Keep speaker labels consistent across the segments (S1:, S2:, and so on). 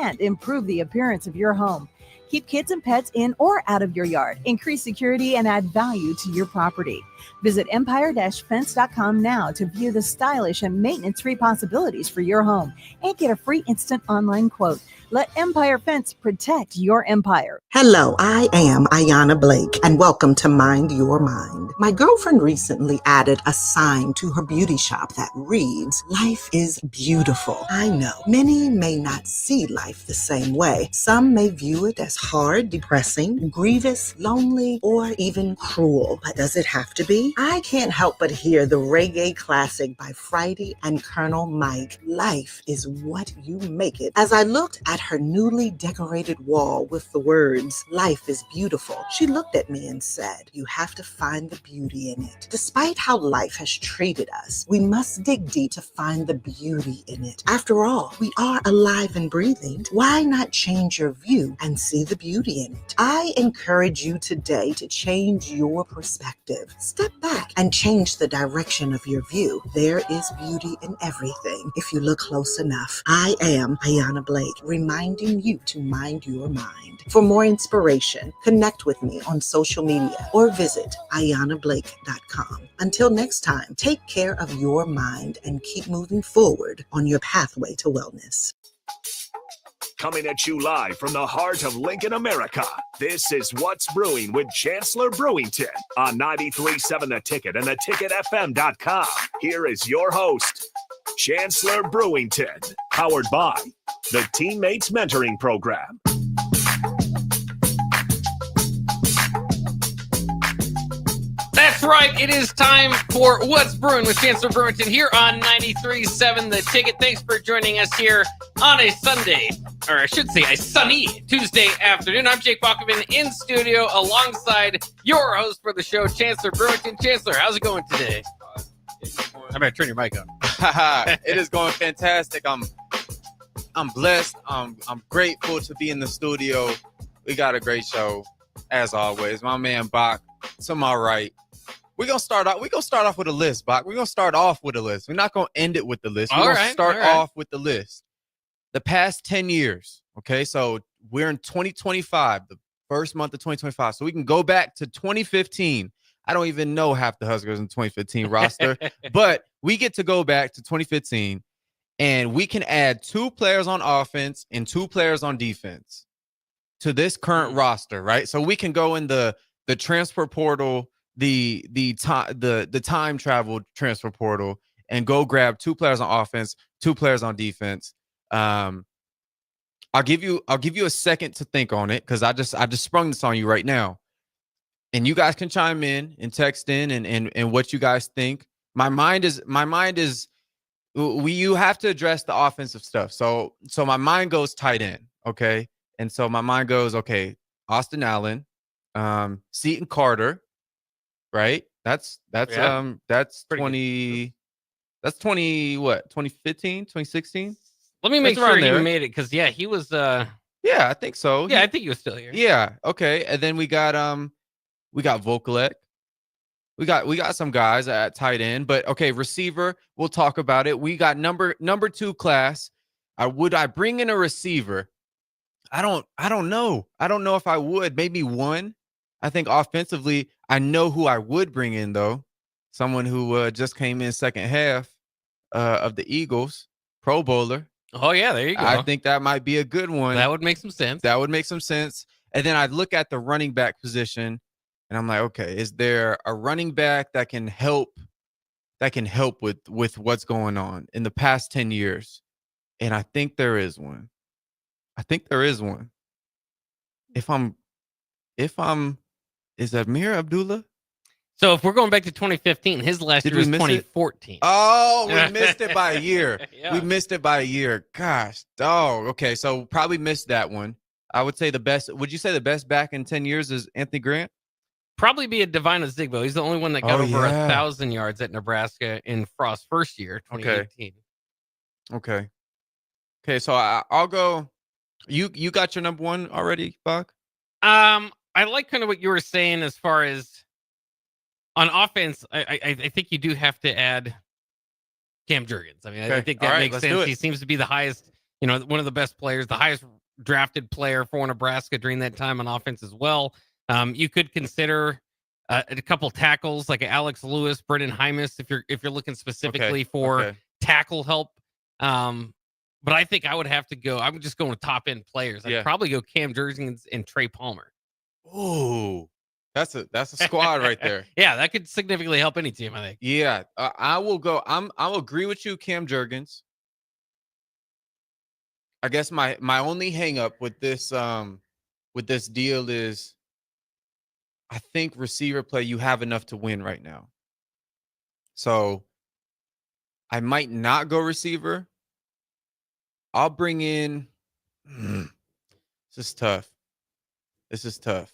S1: and improve the appearance of your home. Keep kids and pets in or out of your yard. Increase security and add value to your property. Visit empire-fence.com now to view the stylish and maintenance-free possibilities for your home and get a free instant online quote. Let Empire Fence protect your empire.
S2: Hello, I am Ayanna Blake, and welcome to Mind Your Mind. My girlfriend recently added a sign to her beauty shop that reads, "Life is beautiful." I know many may not see life the same way. Some may view it as hard, depressing, grievous, lonely, or even cruel. But does it have to be? I can't help but hear the reggae classic by Friday and Colonel Mike, "Life is what you make it." As I looked at her newly decorated wall with the words, "Life is beautiful," she looked at me and said, "You have to find the beauty in it." Despite how life has treated us, we must dig deep to find the beauty in it. After all, we are alive and breathing. Why not change your view and see the beauty in it? I encourage you today to change your perspective. Step back and change the direction of your view. There is beauty in everything if you look close enough. I am Ayanna Blake, reminding you to mind your mind. For more inspiration, connect with me on social media or visit ayannablake.com. Until next time, take care of your mind and keep moving forward on your pathway to wellness.
S3: Coming at you live from the heart of Lincoln, America, this is What's Brewing with Chancellor Brewington on 93.7 The Ticket and theticketfm.com. Here is your host, Chancellor Brewington, powered by the Teammates Mentoring Program.
S4: That's right. It is time for What's Brewing with Chancellor Brewington here on 93.7 The Ticket. Thanks for joining us here on a Sunday, or I should say a sunny Tuesday afternoon. I'm Jake Bachman in studio alongside your host for the show, Chancellor Brewington. Chancellor, how's it going today? I better turn your mic on.
S5: It is going fantastic. I'm blessed. I'm grateful to be in the studio. We got a great show, as always. My man Bach, to my right. We're gonna start off with a list, Bach. We're gonna start off with a list. We're not gonna end it with the list. We're gonna start off with the list. The past 10 years. Okay, so we're in 2025, the first month of 2025. So we can go back to 2015. I don't even know half the Huskers in 2015 roster, but we get to go back to 2015, and we can add 2 players on offense and 2 players on defense to this current roster, right? So we can go in the transfer portal, the time travel transfer portal, and go grab 2 players on offense, 2 players on defense. I'll give you a second to think on it, because I just sprung this on you right now. And you guys can chime in and text in and what you guys think. My mind is you have to address the offensive stuff. So my mind goes tight end, okay? And so my mind goes, okay, Austin Allen, Seton Carter, right? That's 20 what? 2015, 2016?
S4: Let me make sure he made it, because he was
S5: yeah, I think so.
S4: Yeah, I think he was still here.
S5: Yeah, okay. And then we got Vokalek. We got some guys at tight end, but okay, receiver, we'll talk about it. We got number 2 class. Would I bring in a receiver? I don't know. I don't know if I would. Maybe one. I think offensively, I know who I would bring in, though. Someone who just came in second half of the Eagles, Pro Bowler.
S4: Oh, yeah, there you go.
S5: I think that might be a good one.
S4: That would make some sense.
S5: And then I'd look at the running back position, and I'm like, okay, is there a running back that can help with what's going on in the past 10 years? And I think there is one. Is that Amir Abdullah?
S4: So if we're going back to 2015, his last year was 2014.
S5: Oh, we missed it by a year.
S4: Yeah.
S5: We missed it by a year. Gosh, dog. Okay, so probably missed that one. I would say the best. Would you say the best back in 10 years is Anthony Grant?
S4: Probably be a Divine Zigbo. He's the only one that got over 1,000 yards at Nebraska in Frost's first year, 2018.
S5: Okay. So I'll go. You got your number 1 already, Bach?
S4: I like kind of what you were saying as far as on offense. I think you do have to add Cam Jurgens. I mean, I think that makes sense. He seems to be the highest one of the best players, the highest drafted player for Nebraska during that time on offense as well. You could consider a couple tackles like Alex Lewis, Brendan Hymus, if you're looking specifically for tackle help. But I think I would have to go. I'm just going with top end players. I'd probably go Cam Jurgens and Trey Palmer.
S5: Ooh, that's a squad right there.
S4: Yeah, that could significantly help any team, I think.
S5: Yeah, I will go. I'll agree with you, Cam Jurgens. I guess my only hang up with this deal is I think receiver play, you have enough to win right now. So I might not go receiver. I'll bring in This is tough.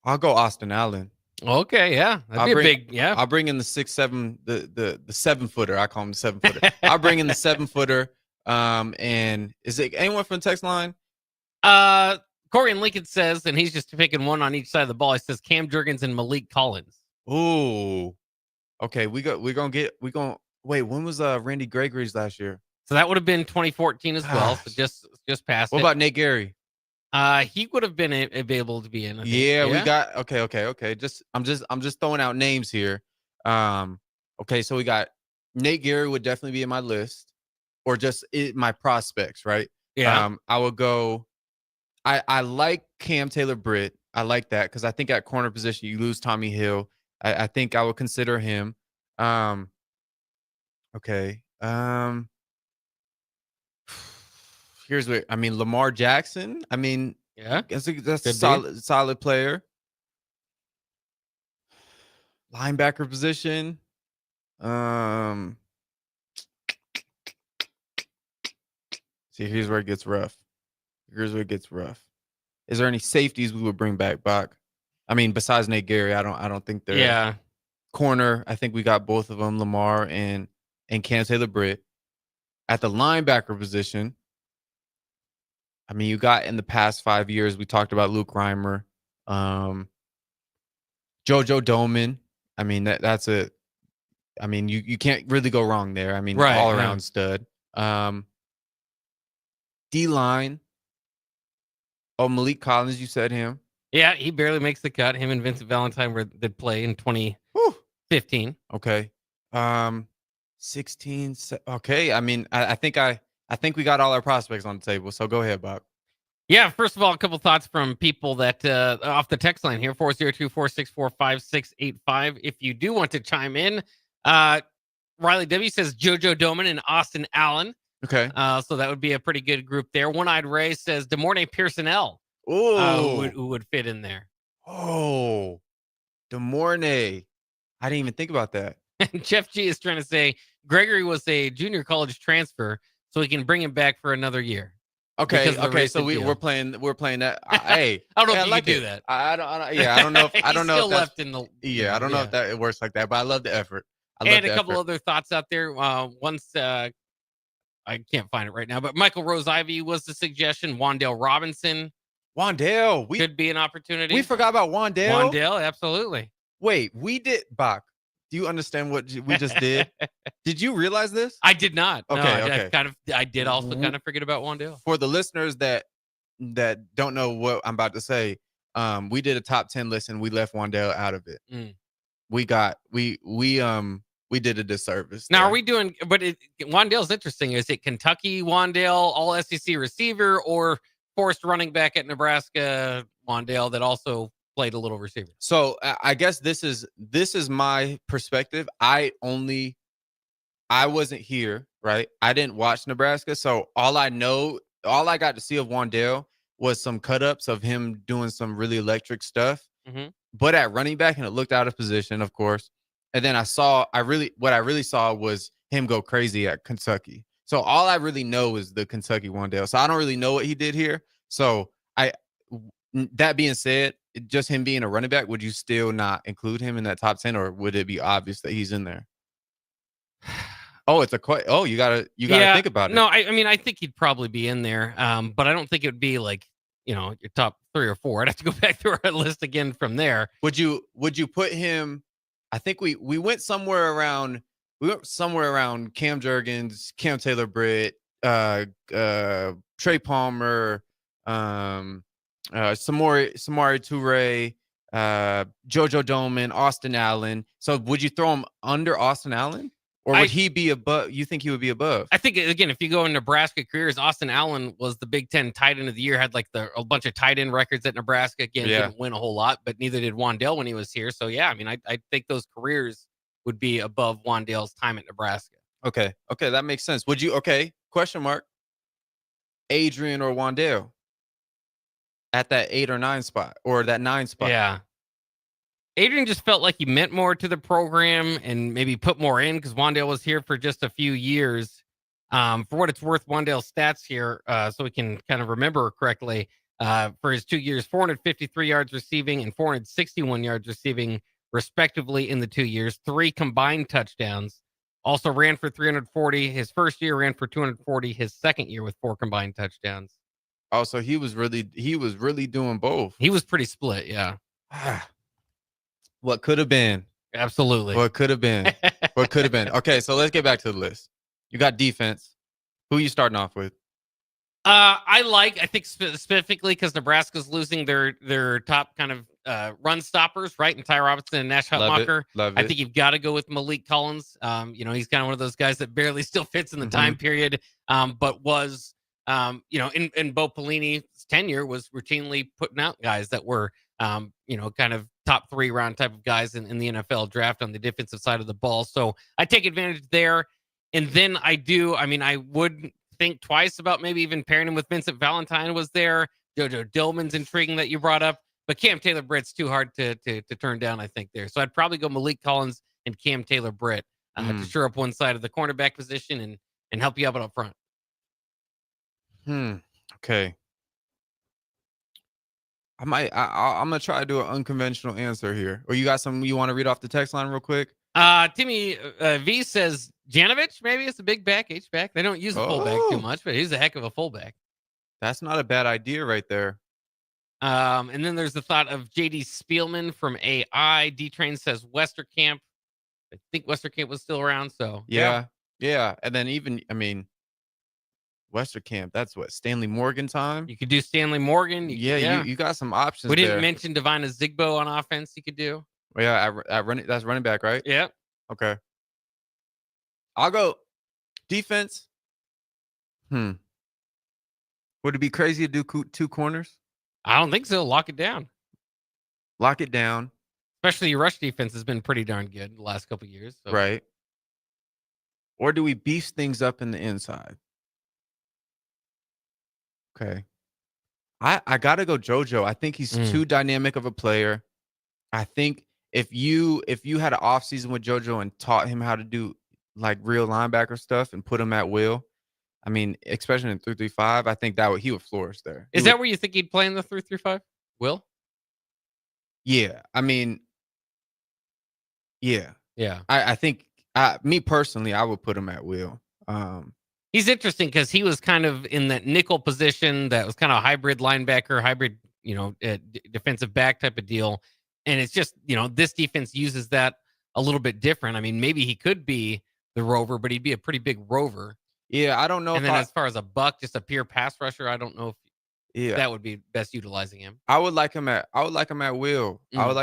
S5: I'll go Austin Allen.
S4: Okay, yeah. That'd be a big, yeah.
S5: I'll bring in the 6'7", the 7-footer. I call him the 7-footer. I'll bring in the 7-footer. And is it anyone from the text line?
S4: Corey and Lincoln says, and he's just picking one on each side of the ball. He says Cam Jurgens and Malik Collins.
S5: Ooh. Okay, we're gonna wait, when was Randy Gregory's last year?
S4: So that would have been 2014 as well. So just past.
S5: What about Nate Gary?
S4: He would have been able to be in.
S5: Yeah, we got okay. I'm just throwing out names here. Okay, so we got Nate Gary would definitely be in my list, or just my prospects, right?
S4: Yeah.
S5: I would go. I like Cam Taylor-Britt. I like that because I think at corner position you lose Tommy Hill. I think I would consider him. Okay. Here's where Lamar Jackson.
S4: Yeah,
S5: that's a solid player. Linebacker position. See, here's where it gets rough. Is there any safeties we would bring back, Bach? Besides Nate Gary, I don't think there.
S4: Yeah.
S5: Corner, I think we got both of them, Lamar and Cam Taylor-Britt. At the linebacker position, you got in the past 5 years, we talked about Luke Reimer, JoJo Doman. That's a. You can't really go wrong there.
S4: Right,
S5: all around stud. D-line. Oh, Malik Collins, you said him.
S4: Yeah, he barely makes the cut. Him and Vincent Valentine did play in 2015.
S5: Okay. 16. Okay. I think we got all our prospects on the table. So go ahead, Bob.
S4: Yeah, first of all, a couple thoughts from people that off the text line here, 402-464-5685. If you do want to chime in, Riley W says JoJo Doman and Austin Allen.
S5: Okay.
S4: So that would be a pretty good group there. One-Eyed Ray says DeMornay Pearson-L. Who would fit in there.
S5: Oh, DeMornay. I didn't even think about that.
S4: And Jeff G is trying to say Gregory was a junior college transfer, so we can bring him back for another year.
S5: Okay. So we're playing that. Hey,
S4: I don't know if you
S5: like
S4: can do that.
S5: I don't know. I don't know.
S4: Still left in the.
S5: Yeah, I don't know if that it works like that, but I love the effort.
S4: And a couple other thoughts out there. Once I can't find it right now, but Michael Rose Ivy was the suggestion. Wandale Robinson.
S5: Could
S4: be an opportunity.
S5: We forgot about Wandale.
S4: Wandale, absolutely.
S5: Wait, we did, Bach. Do you understand what we just did? Did you realize this?
S4: I did not.
S5: Okay.
S4: I did also kind of forget about Wandale.
S5: For the listeners that don't know what I'm about to say, we did a top 10 list and we left Wandale out of it. We did a disservice.
S4: Now, are we doing? But Wandale's interesting. Is it Kentucky Wandale, all SEC receiver, or forced running back at Nebraska Wandale that also played a little receiver?
S5: So I guess this is my perspective. I wasn't here, right? I didn't watch Nebraska, so all I got to see of Wandale was some cut-ups of him doing some really electric stuff. But at running back, and it looked out of position, of course. And then what I really saw was him go crazy at Kentucky. So all I really know is the Kentucky Wandale. So I don't really know what he did here. So that being said, just him being a running back, would you still not include him in that top 10, or would it be obvious that he's in there? Oh, you gotta think about it.
S4: No, I think he'd probably be in there. But I don't think it would be like, your top 3 or 4. I'd have to go back through our list again from there.
S5: Would you put him? I think we went somewhere around we were somewhere around Cam Jurgens, Cam Taylor-Britt, Trey Palmer, Samori Toure, Jojo Doman, Austin Allen. So would you throw him under Austin Allen? Or would he be above? You think he would be above?
S4: I think, again, if you go in Nebraska careers, Austin Allen was the Big Ten tight end of the year, had like a bunch of tight end records at Nebraska. Again, didn't win a whole lot, but neither did Wandale when he was here. So, yeah, I mean, I think those careers would be above Wandale's time at Nebraska.
S5: Okay, that makes sense. Would you, question mark, Adrian or Wandale at that 8 or 9 spot, or that 9 spot?
S4: Yeah. Adrian just felt like he meant more to the program and maybe put more in because Wandale was here for just a few years. For what it's worth, Wandale's stats here, so we can kind of remember correctly, for his 2 years, 453 yards receiving and 461 yards receiving, respectively, in the 2 years. 3 combined touchdowns. Also ran for 340. His first year ran for 240. His second year with 4 combined touchdowns.
S5: Oh, so he was really doing both.
S4: He was pretty split, yeah.
S5: What could have been?
S4: Absolutely.
S5: What could have been? What could have been? Okay, so let's get back to the list. You got defense. Who are you starting off with?
S4: I think specifically because Nebraska's losing their top kind of run stoppers, right? And Ty Robinson and Nash Hutmacher.
S5: Love
S4: I
S5: it.
S4: think you've got to go with Malik Collins. He's kind of one of those guys that barely still fits in the time period, but was, in Bo Pelini's tenure was routinely putting out guys that were, kind of top 3 round type of guys in the NFL draft on the defensive side of the ball. So I take advantage there. And then I would think twice about maybe even pairing him with Vincent Valentine was there. Jojo Dillman's intriguing that you brought up, but Cam Taylor-Britt's too hard to turn down, I think, there. So I'd probably go Malik Collins and Cam Taylor-Britt to shore up one side of the cornerback position and help you out up front.
S5: Okay. I'm gonna try to do an unconventional answer here. Or you got something you want to read off the text line real quick?
S4: Timmy V says Janovich, maybe it's a big back, H-back. They don't use a fullback too much, but he's a heck of a fullback.
S5: That's not a bad idea right there.
S4: And then there's the thought of JD Spielman from AI. D-Train says Westerkamp. I think Westerkamp was still around, so.
S5: Yeah. And then even, Westerkamp, that's what, Stanley Morgan time?
S4: You could do Stanley Morgan.
S5: You got some options.
S4: We didn't mention Divine Zigbo on offense you could do.
S5: Yeah, that's running back, right?
S4: Yeah.
S5: Okay. I'll go defense. Would it be crazy to do 2 corners?
S4: I don't think so. Lock it down.
S5: Lock it down.
S4: Especially your rush defense has been pretty darn good the last couple of years. So.
S5: Right. Or do we beef things up in the inside? Okay. I gotta go JoJo. I think he's too dynamic of a player. I think if you had an offseason with JoJo and taught him how to do like real linebacker stuff and put him at will, especially in 3-3-5, I think he would flourish there.
S4: Is that where you think he'd play in the 3-3-5? Will?
S5: Yeah.
S4: Yeah.
S5: I think me personally, I would put him at will.
S4: He's interesting because he was kind of in that nickel position that was kind of a hybrid linebacker, hybrid, defensive back type of deal. And it's just, this defense uses that a little bit different. Maybe he could be the rover, but he'd be a pretty big rover.
S5: Yeah, I don't know.
S4: And then as far as a buck, just a pure pass rusher, I don't know if that would be best utilizing him.
S5: I would like him at will. I would like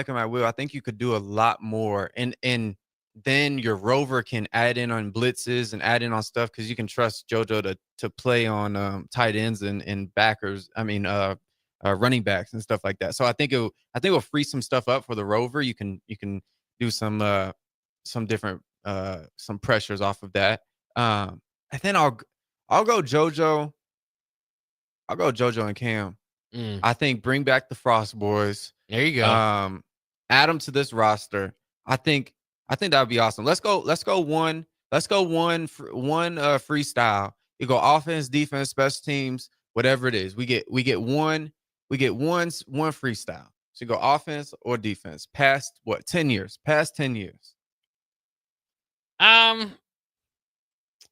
S5: him at will. I think you could do a lot more. And then your rover can add in on blitzes and add in on stuff because you can trust JoJo to play on tight ends and backers. Running backs and stuff like that. So I think it'll free some stuff up for the rover. You can do some different some pressures off of that. And then I'll go JoJo. I'll go JoJo and Cam. I think bring back the Frost Boys.
S4: There you go.
S5: Add them to this roster. I think that would be awesome. Let's go one freestyle. You go offense, defense, special teams, whatever it is. We get one freestyle. So you go offense or defense. Past 10 years.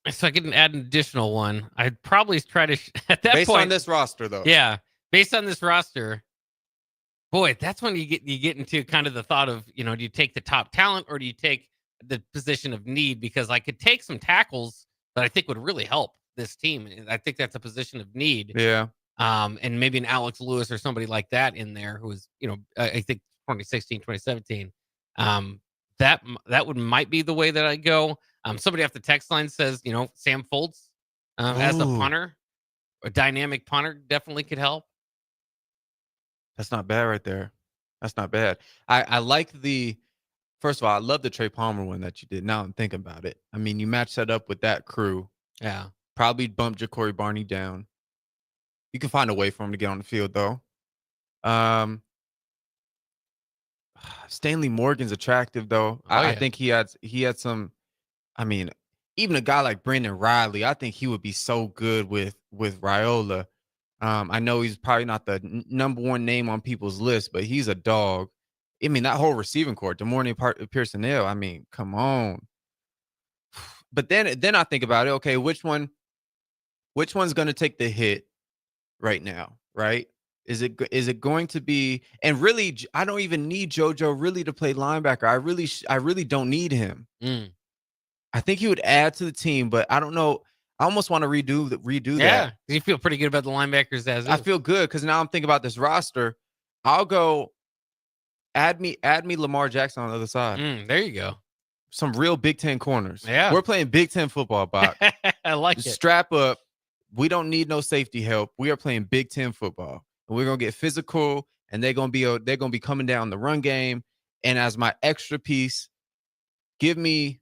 S4: So I can add an additional one. I'd probably try to at that
S5: based
S4: point
S5: on this roster though.
S4: Yeah, based on this roster. Boy, that's when you get into kind of the thought of, do you take the top talent or do you take the position of need because I could take some tackles that I think would really help this team. I think that's a position of need.
S5: Yeah.
S4: And maybe an Alex Lewis or somebody like that in there who was, I think 2016, 2017. That might be the way that I go. Somebody off the text line says, Sam Foltz as a punter, a dynamic punter definitely could help.
S5: That's not bad right there. That's not bad. I like first of all, I love the Trey Palmer one that you did. Now I'm thinking about it. I mean, you match that up with that crew.
S4: Yeah.
S5: Probably bump Ja'Cory Barney down. You can find a way for him to get on the field, though. Stanley Morgan's attractive, though. I think he had some. I mean, even a guy like Brandon Riley, I think he would be so good with Raiola. I know he's probably not the number one name on people's list, but he's a dog. I mean, that whole receiving corps, DeMornay Pearson-Hill. I mean, come on. But then I think about it. Okay, which one's going to take the hit right now? Right? Is it going to be? And really, I don't even need JoJo really to play linebacker. I really don't need him. I think he would add to the team, but I don't know. I almost want to redo that.
S4: Yeah, you feel pretty good about the linebackers as is.
S5: I feel good because now I'm thinking about this roster. I'll go add me Lamar Jackson on the other side.
S4: There you go.
S5: Some real Big Ten corners.
S4: Yeah.
S5: We're playing Big Ten football, Bach.
S4: I like it.
S5: Strap up. We don't need no safety help. We are playing Big Ten football. And we're gonna get physical, and they're gonna be coming down the run game. And as my extra piece, give me.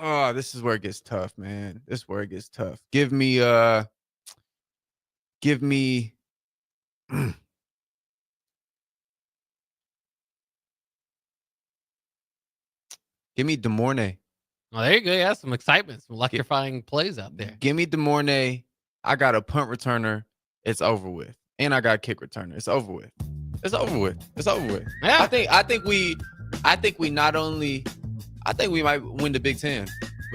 S5: Oh, this is where it gets tough, man. This is where it gets tough. Give me give me DeMornay.
S4: Well, there you go. Yeah, some excitement, some electrifying plays out there.
S5: Give me DeMornay. I got a punt returner. It's over with. And I got a kick returner. It's over with. It's over with. It's over with.
S4: Yeah.
S5: I think we might win the Big Ten.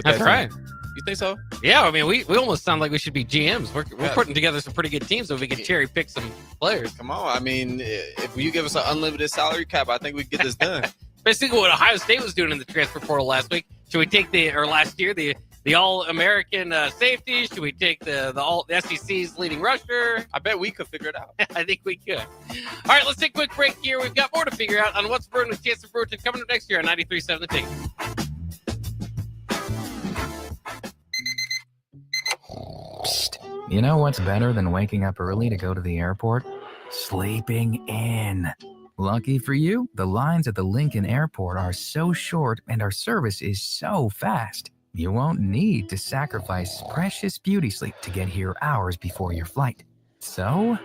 S4: That's right.
S5: You think so?
S4: Yeah, I mean, we almost sound like we should be GMs. We're putting together some pretty good teams so we can cherry pick some players.
S5: Come on. I mean, if you give us an unlimited salary cap, I think we can get this done.
S4: Basically what Ohio State was doing in the transfer portal last week. Should we take last year, the All-American safety? Should we take the SEC's leading rusher?
S5: I bet we could figure it out.
S4: I think we could. All right, let's take a quick break here. We've got more to figure out on What's Brewing with Chancellor Brewington coming up next year on 93.7 The Ticket.
S6: Psst. You know what's better than waking up early to go to the airport? Sleeping in. Lucky for you, the lines at the Lincoln Airport are so short and our service is so fast. You won't need to sacrifice precious beauty sleep to get here hours before your flight. So,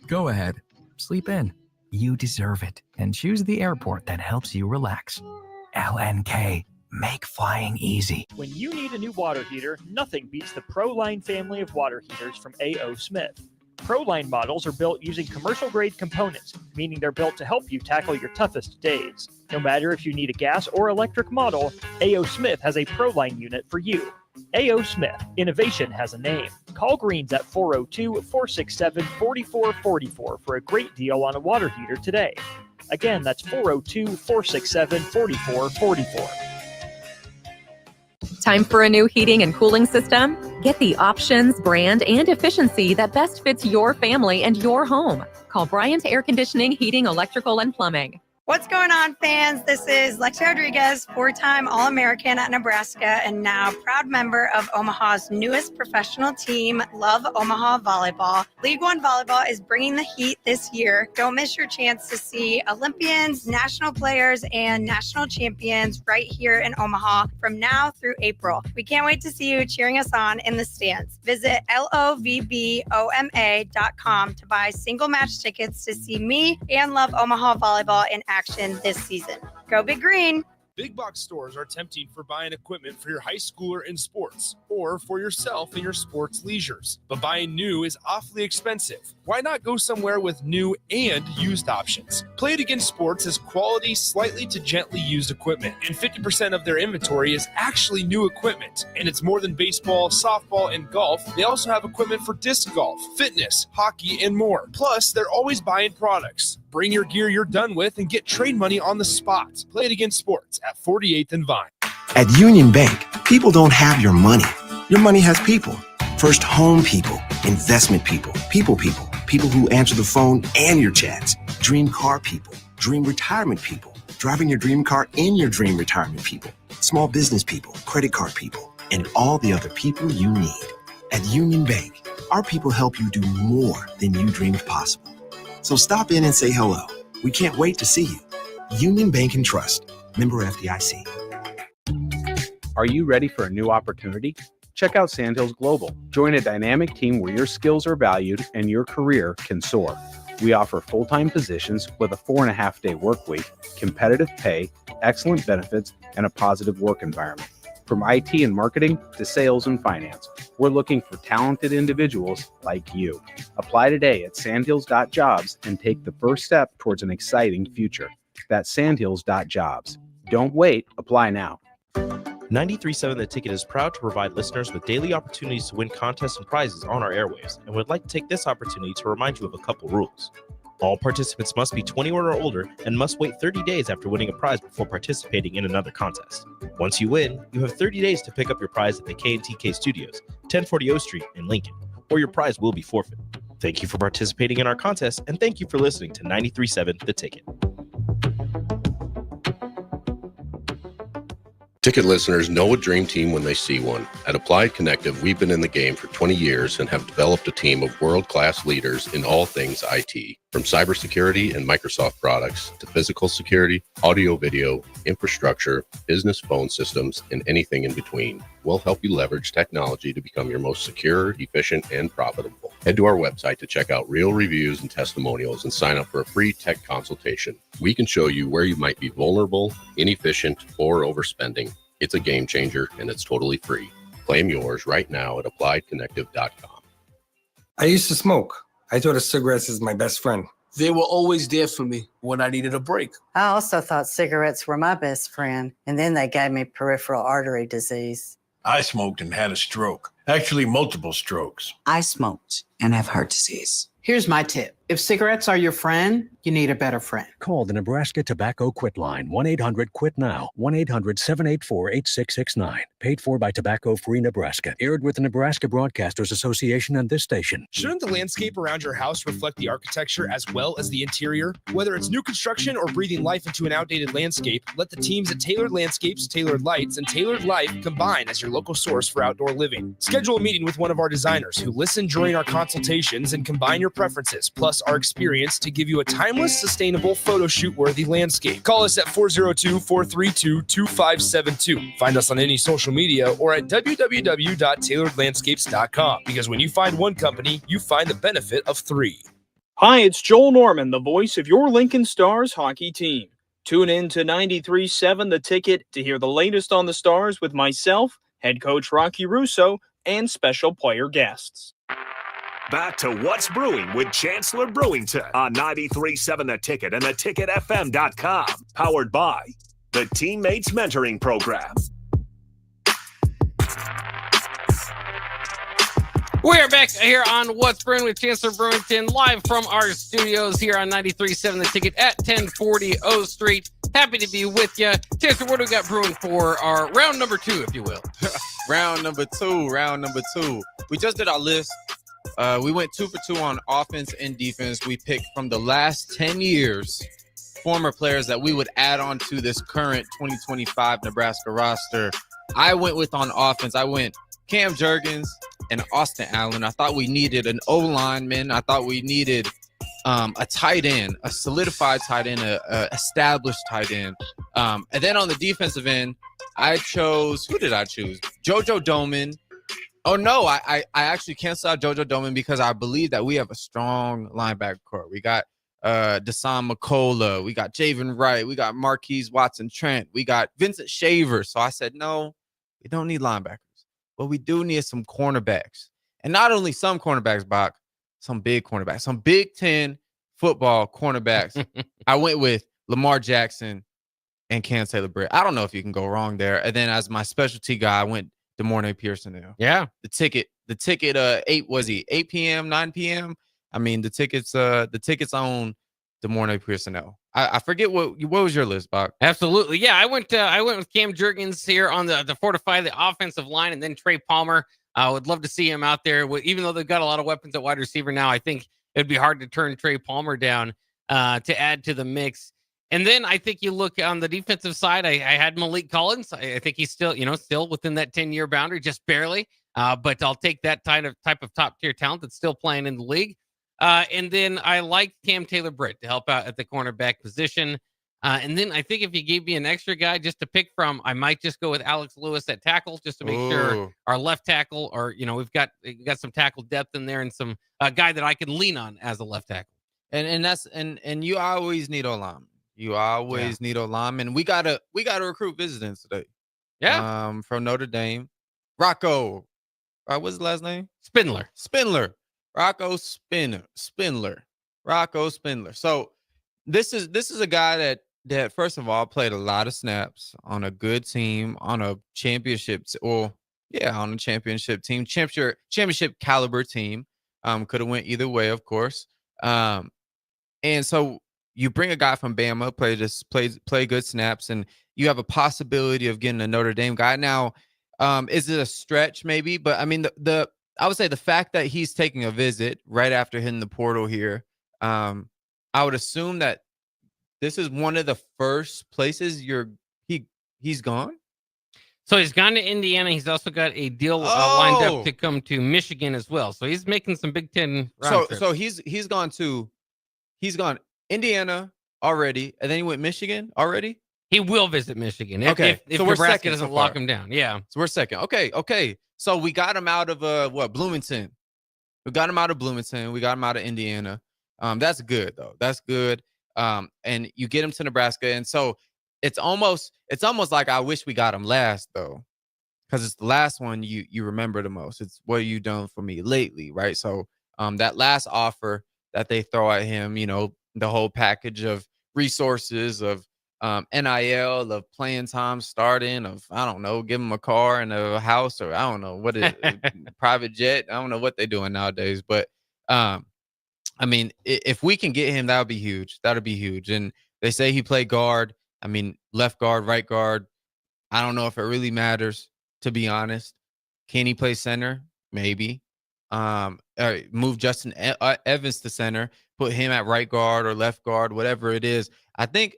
S6: go ahead, sleep in. You deserve it, and choose the airport that helps you relax. LNK, make flying easy.
S7: When you need a new water heater, nothing beats the ProLine family of water heaters from A.O. Smith. ProLine models are built using commercial-grade components, meaning they're built to help you tackle your toughest days. No matter if you need a gas or electric model, A.O. Smith has a ProLine unit for you. A.O. Smith, innovation has a name. Call Greens at 402-467-4444 for a great deal on a water heater today. Again, that's 402-467-4444.
S8: Time for a new heating and cooling system? Get the options, brand, and efficiency that best fits your family and your home. Call Bryant Air Conditioning, Heating, Electrical, and Plumbing.
S9: What's going on, fans? This is Lexi Rodriguez, four-time All-American at Nebraska and now proud member of Omaha's newest professional team, Love Omaha Volleyball. League One Volleyball is bringing the heat this year. Don't miss your chance to see Olympians, national players, and national champions right here in Omaha from now through April. We can't wait to see you cheering us on in the stands. Visit lovboma.com to buy single match tickets to see me and Love Omaha Volleyball in action this season. Go Big Green!
S10: Big box stores are tempting for buying equipment for your high schooler in sports or for yourself and your sports leisures. But buying new is awfully expensive. Why not go somewhere with new and used options? Play It Again Sports has quality, slightly to gently used equipment, and 50% of their inventory is actually new equipment. And it's more than baseball, softball, and golf. They also have equipment for disc golf, fitness, hockey, and more. Plus, they're always buying products. Bring your gear you're done with and get trade money on the spot. Play It Again Sports at 48th and Vine.
S11: At Union Bank, people don't have your money. Your money has people. First home people, investment people, people who answer the phone and your chats, dream car people, dream retirement people, driving your dream car in your dream retirement people, small business people, credit card people, and all the other people you need. At Union Bank, our people help you do more than you dreamed possible. So stop in and say hello. We can't wait to see you. Union Bank and Trust. Member FDIC.
S12: Are you ready for a new opportunity? Check out Sandhills Global. Join a dynamic team where your skills are valued and your career can soar. We offer full-time positions with a 4.5-day work week, competitive pay, excellent benefits, and a positive work environment. From IT and marketing to sales and finance, we're looking for talented individuals like you. Apply today at sandhills.jobs and take the first step towards an exciting future. That's sandhills.jobs. Don't wait, apply now.
S13: 93.7 The Ticket is proud to provide listeners with daily opportunities to win contests and prizes on our airwaves, and would like to take this opportunity to remind you of a couple rules. All participants must be 21 or older and must wait 30 days after winning a prize before participating in another contest. Once you win, you have 30 days to pick up your prize at the K&TK Studios, 1040 O Street in Lincoln, or your prize will be forfeit. Thank you for participating in our contest, and thank you for listening to 93.7 The Ticket.
S14: Ticket listeners know a dream team when they see one. At Applied Connective, we've been in the game for 20 years and have developed a team of world-class leaders in all things IT. From cybersecurity and Microsoft products to physical security, audio-video, infrastructure, business phone systems, and anything in between. We'll help you leverage technology to become your most secure, efficient, and profitable. Head to our website to check out real reviews and testimonials and sign up for a free tech consultation. We can show you where you might be vulnerable, inefficient, or overspending. It's a game changer, and it's totally free. Claim yours right now at appliedconnective.com.
S15: I used to smoke. I thought of cigarettes as my best friend.
S16: They were always there for me when I needed a break.
S17: I also thought cigarettes were my best friend, and then they gave me peripheral artery disease.
S18: I smoked and had a stroke. Actually, multiple strokes.
S19: I smoked and have heart disease.
S20: Here's my tip. If cigarettes are your friend, you need a better friend.
S21: Call the Nebraska Tobacco Quit Line, 1-800-QUIT-NOW, 1-800-784-8669. Paid for by Tobacco Free Nebraska. Aired with the Nebraska Broadcasters Association and this station.
S10: Shouldn't the landscape around your house reflect the architecture as well as the interior? Whether it's new construction or breathing life into an outdated landscape, let the teams at Tailored Landscapes, Tailored Lights, and Tailored Life combine as your local source for outdoor living. Schedule a meeting with one of our designers who listen during our consultations and combine your preferences, plus our experience to give you a timeless, sustainable, photo shoot-worthy landscape. Call us at 402-432-2572. Find us on any social media or at www.tailoredlandscapes.com, because when you find one company, you find the benefit of three.
S22: Hi, it's Joel Norman, the voice of your Lincoln Stars hockey team. Tune in to 93.7 The Ticket to hear the latest on the Stars with myself, head coach Rocky Russo, and special player guests.
S3: Back to What's Brewing with Chancellor Brewington on 93.7 The Ticket and theticketfm.com. Powered by the Teammates Mentoring Program.
S4: We're back here on What's Brewing with Chancellor Brewington, live from our studios here on 93.7 The Ticket at 1040 O Street. Happy to be with you. Chancellor, what do we got brewing for our round number 2, if you will?
S5: Round number two. We just did our list. We went 2 for 2 on offense and defense. We picked from the last 10 years former players that we would add on to this current 2025 Nebraska roster. I went with on offense. I went Cam Jurgens and Austin Allen. I thought we needed an O-lineman. I thought we needed a tight end, a solidified tight end, a established tight end. And then on the defensive end, I chose, who did I choose? JoJo Doman. Oh, no, I actually canceled out JoJo Doman because I believe that we have a strong linebacker core. We got Desan McCullough. We got Javen Wright. We got Marquise Watson-Trent. We got Vincent Shaver. So I said, no, we don't need linebackers. but we do need some cornerbacks. And not only some cornerbacks, Bach, some big cornerbacks, some Big Ten football cornerbacks. I went with Lamar Jackson and Chancellor Brewington. I don't know if you can go wrong there. And then as my specialty guy, I went DeMornay Pearson.
S4: Yeah.
S5: The ticket, 8 p.m., 9 p.m. I mean, the tickets on DeMornay Pearson. I forget what was your list, Bach?
S4: Absolutely. Yeah, I went with Cam Jurgens here on the fortify the offensive line, and then Trey Palmer. I would love to see him out there. Even though they've got a lot of weapons at wide receiver now, I think it'd be hard to turn Trey Palmer down to add to the mix. And then I think you look on the defensive side. I had Malik Collins. I think he's still within that 10-year boundary, just barely. But I'll take that type of top tier talent that's still playing in the league. And then I like Cam Taylor-Britt to help out at the cornerback position. And then I think if you gave me an extra guy just to pick from, I might just go with Alex Lewis at tackle, just to make sure our left tackle, or we've got some tackle depth in there, and some guy that I can lean on as a left tackle.
S5: And you always need a lineman. You always need a lineman. We gotta recruit visitors today.
S4: Yeah.
S5: From Notre Dame, Rocco. What's his last name?
S4: Spindler.
S5: Rocco Spindler. Rocco Spindler. So this is a guy that first of all played a lot of snaps on a good team, on a championship, on a championship team, championship caliber team. Could have went either way, of course. And so you bring a guy from Bama, play good snaps, and you have a possibility of getting a Notre Dame guy. Now, is it a stretch maybe? But I mean, I would say the fact that he's taking a visit right after hitting the portal here, I would assume that this is one of the first places he's gone.
S4: So he's gone to Indiana. He's also got a deal lined up to come to Michigan as well. So he's making some Big Ten round trips.
S5: So he's gone Indiana already, and then he went Michigan already.
S4: He will visit Michigan.
S5: Okay,
S4: if
S5: so we're
S4: Nebraska
S5: second
S4: doesn't
S5: so
S4: lock
S5: far.
S4: him down. Yeah.
S5: So we're second. Okay. So we got him out of Bloomington. We got him out of Bloomington. We got him out of Indiana. That's good though. That's good. And you get him to Nebraska, and so it's almost like I wish we got him last though, because it's the last one you remember the most. It's what you done for me lately, right? So that last offer that they throw at him, the whole package of resources of NIL, of playing time, starting, of I don't know, give him a car and a house, or I don't know what is private jet. I don't know what they're doing nowadays, but I mean, if we can get him, that would be huge. That would be huge. And they say he played guard. I mean, left guard, right guard. I don't know if it really matters, to be honest. Can he play center? Maybe. Move Justin Evans to center, put him at right guard or left guard, whatever it is. I think,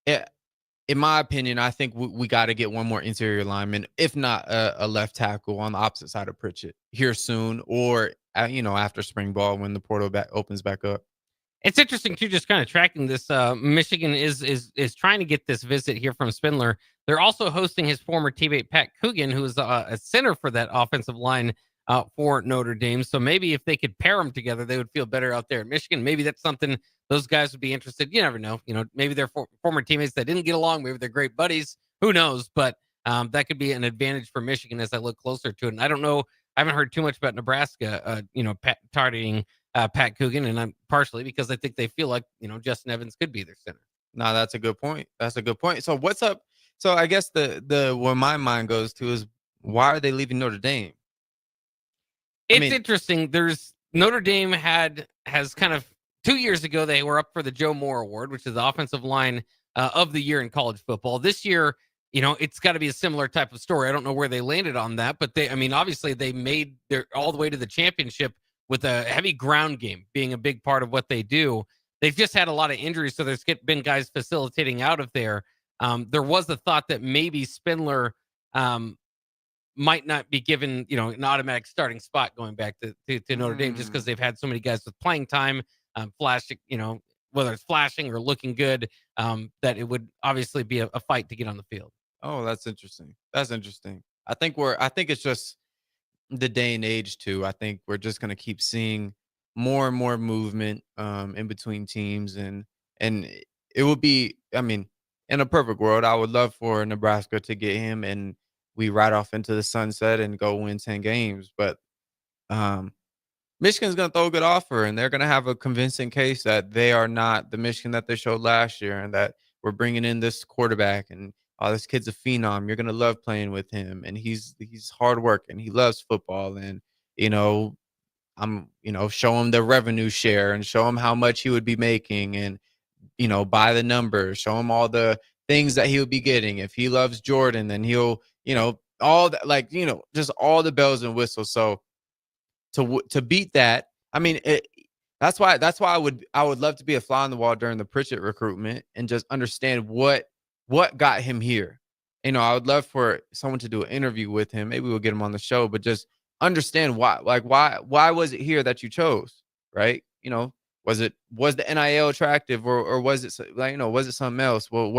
S5: in my opinion, I think we got to get one more interior lineman, if not a left tackle on the opposite side of Pritchett here soon, or after spring ball when the portal opens back up.
S4: It's interesting too, just kind of tracking this. Michigan is trying to get this visit here from Spindler. They're also hosting his former teammate Pat Coogan, who is a center for that offensive line for Notre Dame. So maybe if they could pair them together, they would feel better out there at Michigan. Maybe that's something those guys would be interested. You never know. Maybe they're former teammates that didn't get along. Maybe they're great buddies. Who knows? But that could be an advantage for Michigan as I look closer to it. And I don't know. I haven't heard too much about Nebraska, targeting Pat Coogan, and I'm partially because I think they feel like, Justin Evans could be their center.
S5: No, that's a good point. So what's up? So I guess the where my mind goes to is, why are they leaving Notre Dame?
S4: It's interesting. There's Notre Dame has kind of 2 years ago, they were up for the Joe Moore Award, which is the offensive line of the year in college football. This year, it's got to be a similar type of story. I don't know where they landed on that, but obviously they made their all the way to the championship with a heavy ground game being a big part of what they do. They've just had a lot of injuries, so there's been guys facilitating out of there. There was a thought that maybe Spindler might not be given, an automatic starting spot going back to Notre Dame, just because they've had so many guys with playing time, flashing, whether it's flashing or looking good, that it would obviously be a fight to get on the field.
S5: Oh, that's interesting. I think it's just the day and age too. I think we're just going to keep seeing more and more movement in between teams, and it would be, in a perfect world, I would love for Nebraska to get him, and we ride off into the sunset and go win 10 games. But Michigan's going to throw a good offer, and they're going to have a convincing case that they are not the Michigan that they showed last year, and that we're bringing in this quarterback, and this kid's a phenom. You're going to love playing with him, and he's hard work, and he loves football, and show him the revenue share and show him how much he would be making, and by the numbers, show him all the things that he would be getting. If he loves Jordan, then he'll all that, just all the bells and whistles. So to beat that, I mean, that's why I would love to be a fly on the wall during the Pritchett recruitment and just understand what got him here. I would love for someone to do an interview with him. Maybe we'll get him on the show, but just understand why was it here that you chose, right? Was the NIL attractive, or was it was it something else? Well,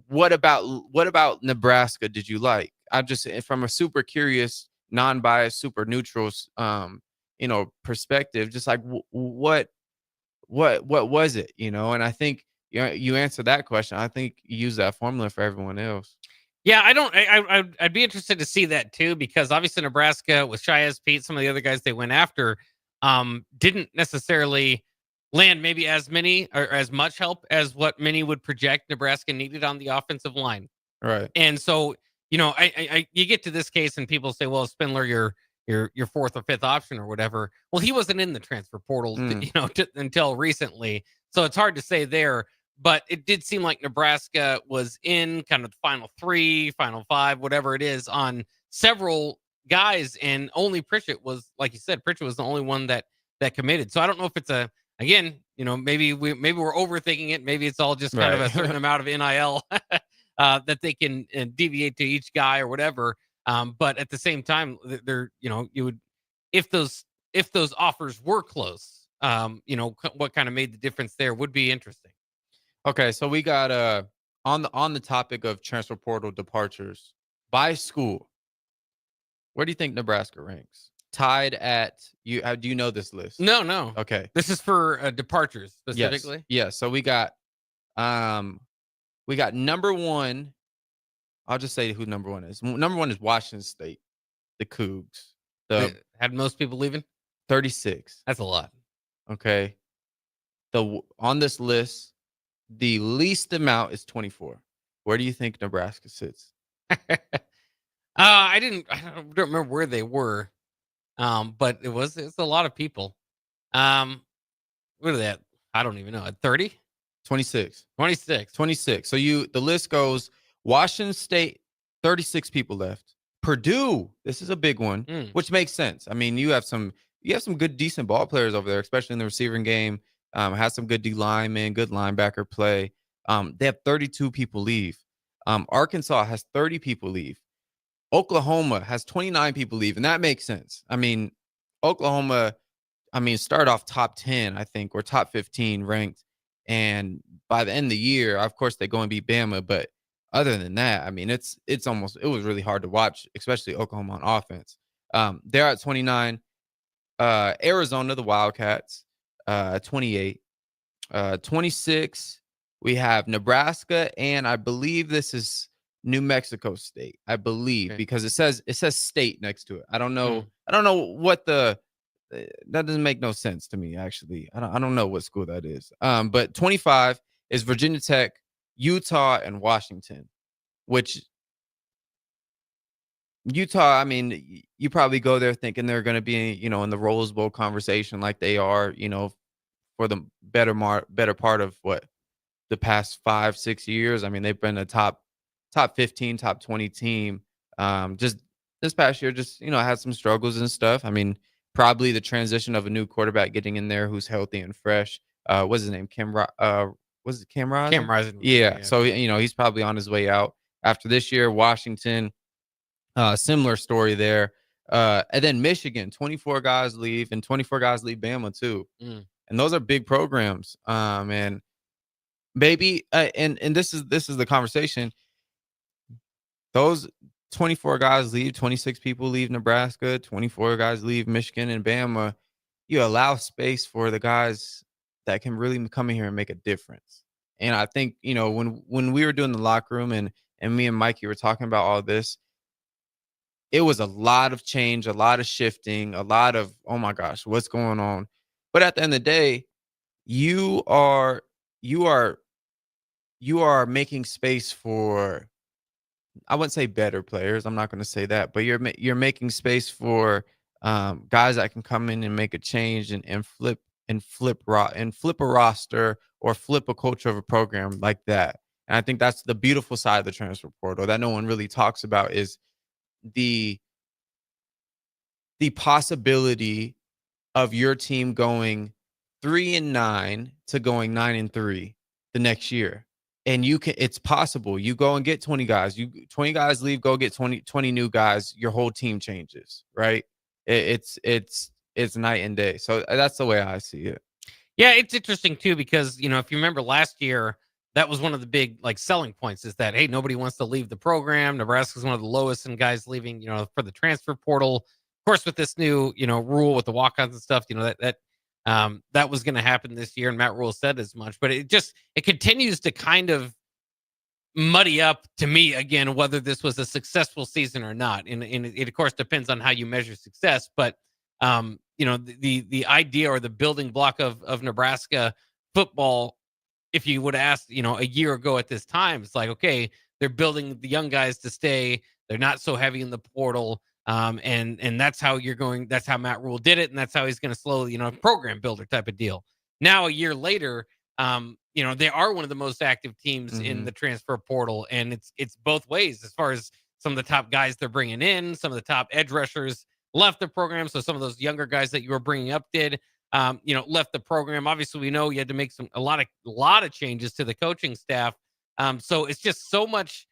S5: what about Nebraska did you like? I'm just, from a super curious, non-biased, super neutral perspective, just like what was it, and I think you answered that question. I think you use that formula for everyone else.
S4: Yeah, I'd be interested to see that too, because obviously Nebraska with Shiaz Pete, some of the other guys they went after, didn't necessarily land maybe as many or as much help as what many would project Nebraska needed on the offensive line.
S5: Right.
S4: And so, you get to this case and people say, well, Spindler, your fourth or fifth option or whatever. Well, he wasn't in the transfer portal, until recently. So it's hard to say there. But it did seem like Nebraska was in kind of the final three, final five, whatever it is, on several guys, and only Pritchett was, like you said, Pritchett was the only one that committed. So I don't know if it's maybe we're overthinking it. Maybe it's all just kind of a certain amount of NIL that they can deviate to each guy or whatever. But at the same time, you would, if those offers were close, what kind of made the difference there would be interesting.
S5: Okay, so we got on the topic of transfer portal departures by school. Where do you think Nebraska ranks? Tied at you? Do you know this list?
S4: No.
S5: Okay,
S4: this is for departures specifically.
S5: Yes. So we got number one. I'll just say who number one is. Number one is Washington State, the Cougs.
S4: Had most people leaving?
S5: 36.
S4: That's a lot.
S5: Okay. On this list, the least amount is 24. Where do you think Nebraska sits?
S4: I don't remember where they were. But it's a lot of people. What are they at? I don't even know. At 30?
S5: 26.
S4: 26.
S5: 26. So the list goes Washington State, 36 people left. Purdue, this is a big one, which makes sense. I mean, you have some good, decent ball players over there, especially in the receiving game. Has some good D linemen, good linebacker play. They have 32 people leave. Arkansas has 30 people leave. Oklahoma has 29 people leave, and that makes sense. I mean, Oklahoma, start off top 10, I think, or top 15 ranked. And by the end of the year, of course, they go and beat Bama. But other than that, I mean, it was really hard to watch, especially Oklahoma on offense. They're at 29. Arizona, the Wildcats, 28. 26, we have Nebraska, and I believe this is New Mexico State. I believe, because it says state next to it. I don't know. I don't know what that doesn't make no sense to me, actually. I don't know what school that is. But 25 is Virginia Tech, Utah, and Washington, which Utah, I mean, you probably go there thinking they're going to be, in the Rose Bowl conversation like they are, for the better part of the past 5-6 years. I mean, they've been a top 15, top 20 team. Just this past year, had some struggles and stuff. I mean, probably the transition of a new quarterback getting in there who's healthy and fresh. What's his name? Was it Cam Rising?
S4: Cam Rising.
S5: Yeah. So, he's probably on his way out after this year. Washington, similar story there. And then Michigan, 24 guys leave, and 24 guys leave Bama too. And those are big programs. And maybe, and this is the conversation. Those 24 guys leave, 26 people leave Nebraska, 24 guys leave Michigan and Bama. You allow space for the guys that can really come in here and make a difference. And I think, when we were doing the locker room and and me and Mikey were talking about all this, it was a lot of change, a lot of shifting, a lot of, oh my gosh, what's going on? But at the end of the day, you are making space for, I wouldn't say better players. I'm not going to say that, but you're making space for guys that can come in and make a change and flip a roster or flip a culture of a program like that. And I think that's the beautiful side of the transfer portal that no one really talks about, is the possibility of your team going 3-9 to going 9-3 the next year. And it's possible. You go and get 20 guys. 20 guys leave, go get 20 new guys. Your whole team changes, right? It's night and day. So that's the way I see it.
S4: Yeah, it's interesting too, because, if you remember last year, that was one of the big selling points, is that, hey, nobody wants to leave the program. Nebraska's one of the lowest in guys leaving, for the transfer portal. Of course, with this new, rule with the walk-ons and stuff, that was going to happen this year, and Matt Rule said as much. But it continues to kind of muddy up to me again whether this was a successful season or not. And it of course depends on how you measure success. But the idea or the building block of Nebraska football, if you would ask, a year ago at this time, it's like, okay, they're building the young guys to stay. They're not so heavy in the portal. And that's how that's how Matt Rule did it. And that's how he's going to slowly, program builder type of deal. Now, a year later, they are one of the most active teams in the transfer portal. And it's both ways, as far as some of the top guys they're bringing in. Some of the top edge rushers left the program. So some of those younger guys that you were bringing up did, left the program. Obviously, we know you had to make a lot of changes to the coaching staff. So it's just so much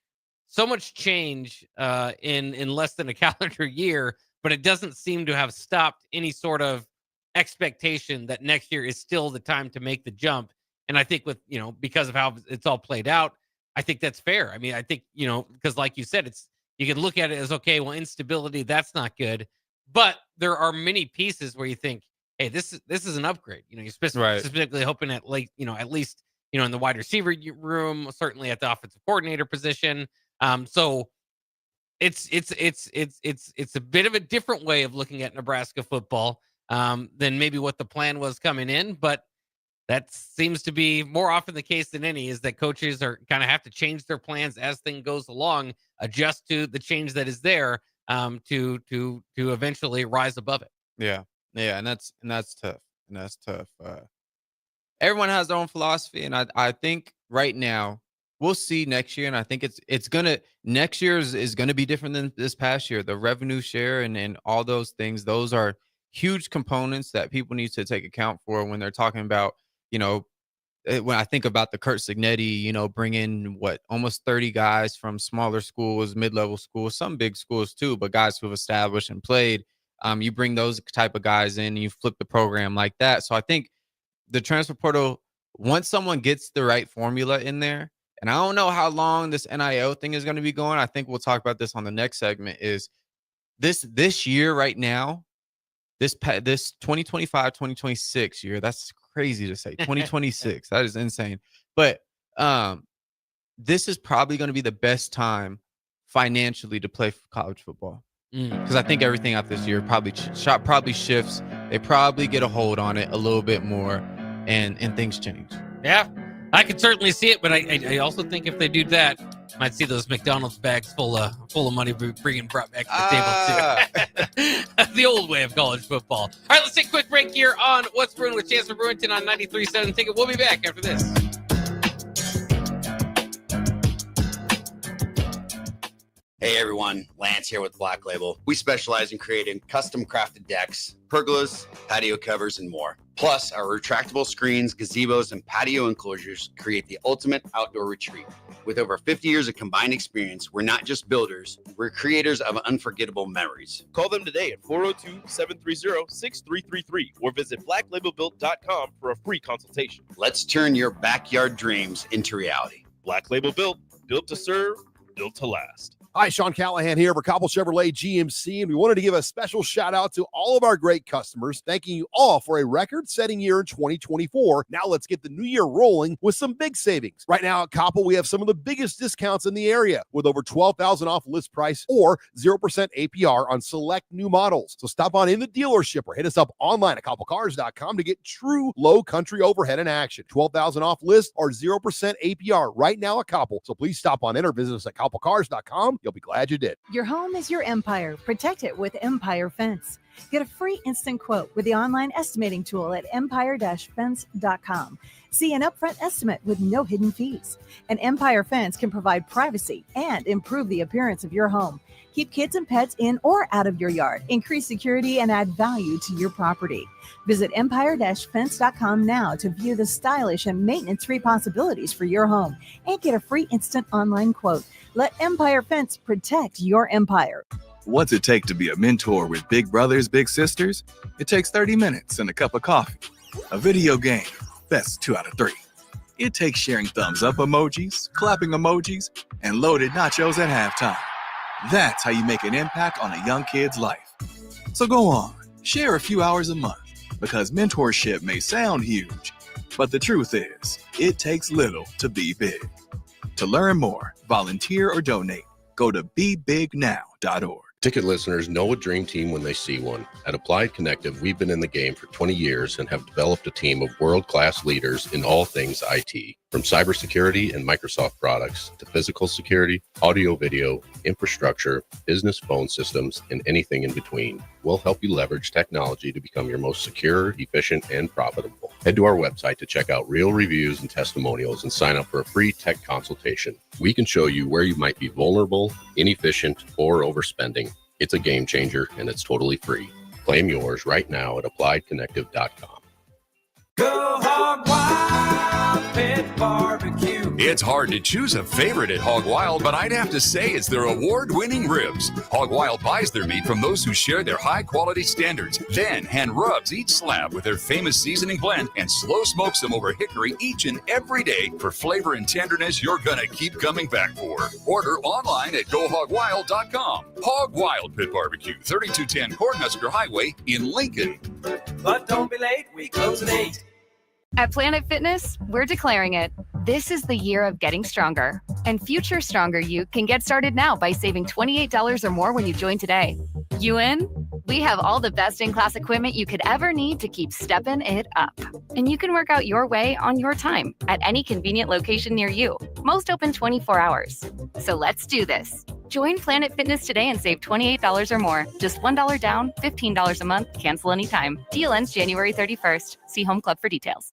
S4: change in less than a calendar year, but it doesn't seem to have stopped any sort of expectation that next year is still the time to make the jump. And I think with, because of how it's all played out, I think that's fair. I mean, I think, because like you said, you can look at it as, okay, well, instability, that's not good. But there are many pieces where you think, hey, this is an upgrade. You're specifically hoping at at least in the wide receiver room, certainly at the offensive coordinator position. So it's a bit of a different way of looking at Nebraska football than maybe what the plan was coming in. But that seems to be more often the case than any, is that coaches are kind of have to change their plans as things goes along, adjust to the change that is there, to eventually rise above it.
S5: Yeah. And that's tough. And that's tough. Everyone has their own philosophy. And I think right now we'll see next year. And I think next year is going to be different than this past year. The revenue share and all those things, those are huge components that people need to take account for when they're talking about, when I think about the Kurt Signetti, bring in almost 30 guys from smaller schools, mid-level schools, some big schools too, but guys who have established and played. You bring those type of guys in and you flip the program like that. So I think the transfer portal, once someone gets the right formula in there, and I don't know how long this NIL thing is going to be going. I think we'll talk about this on the next segment, is this year right now, this 2025-2026 year, that's crazy to say. 2026, that is insane. But this is probably going to be the best time financially to play college football. Because I think everything out this year probably shifts. They probably get a hold on it a little bit more, and things change.
S4: Yeah, I could certainly see it, but I also think if they do that, might see those McDonald's bags full of money being brought back to the table too. The old way of college football. All right, let's take a quick break here on What's Brewing with Chancellor Brewington on 93.7 Ticket. We'll be back after this.
S1: Hey everyone, Lance here with Black Label. We specialize in creating custom crafted decks, pergolas, patio covers, and more. Plus, our retractable screens, gazebos, and patio enclosures create the ultimate outdoor retreat. With over 50 years of combined experience, we're not just builders, we're creators of unforgettable memories.
S13: Call them today at 402-730-6333 or visit blacklabelbuilt.com for a free consultation.
S1: Let's turn your backyard dreams into reality.
S13: Black Label Built, built to serve, built to last.
S2: Hi, Sean Callahan here for Cobble Chevrolet GMC, and we wanted to give a special shout out to all of our great customers, thanking you all for a record-setting year in 2024. Now let's get the new year rolling with some big savings. Right now at Cobble, we have some of the biggest discounts in the area with over $12,000 off list price or 0% APR on select new models. So stop on in the dealership or hit us up online at cobblecars.com to get true low country overhead in action. $12,000 off list or 0% APR right now at Cobble. So please stop on in or visit us at cobblecars.com. You'll be glad you did.
S6: Your home is your empire. Protect it with Empire Fence. Get a free instant quote with the online estimating tool at empire-fence.com. See an upfront estimate with no hidden fees. An Empire Fence can provide privacy and improve the appearance of your home. Keep kids and pets in or out of your yard. Increase security and add value to your property. Visit empire-fence.com now to view the stylish and maintenance-free possibilities for your home and get a free instant online quote. Let Empire Fence protect your empire.
S23: What's it take to be a mentor with big brothers, big sisters? It takes 30 minutes and a cup of coffee. A video game, best 2 out of 3. It takes sharing thumbs up emojis, clapping emojis, and loaded nachos at halftime. That's how you make an impact on a young kid's life. So go on, share a few hours a month, because mentorship may sound huge, but the truth is, it takes little to be big. To learn more, volunteer, or donate, go to bebignow.org.
S14: Ticket listeners know a dream team when they see one. At Applied Connective, we've been in the game for 20 years and have developed a team of world-class leaders in all things IT. From cybersecurity and Microsoft products to physical security, audio-video, infrastructure, business phone systems, and anything in between, we'll help you leverage technology to become your most secure, efficient, and profitable. Head to our website to check out real reviews and testimonials and sign up for a free tech consultation. We can show you where you might be vulnerable, inefficient, or overspending. It's a game changer, and it's totally free. Claim yours right now at appliedconnective.com.
S24: Go Hog Wild Pit Barbecue. It's hard to choose a favorite at Hog Wild, but I'd have to say it's their award-winning ribs. Hog Wild buys their meat from those who share their high-quality standards, then hand rubs each slab with their famous seasoning blend and slow smokes them over hickory each and every day for flavor and tenderness you're gonna keep coming back for. Order online at GoHogWild.com. Hog Wild Pit Barbecue, 3210 Cornhusker Highway in Lincoln.
S25: But don't be late, we close at 8.
S26: At Planet Fitness, we're declaring it. This is the year of getting stronger. And future stronger you can get started now by saving $28 or more when you join today. You in? We have all the best in-class equipment you could ever need to keep stepping it up. And you can work out your way on your time at any convenient location near you. Most open 24 hours. So let's do this. Join Planet Fitness today and save $28 or more. Just $1 down, $15 a month, cancel anytime. Deal ends January 31st. See Home Club for details.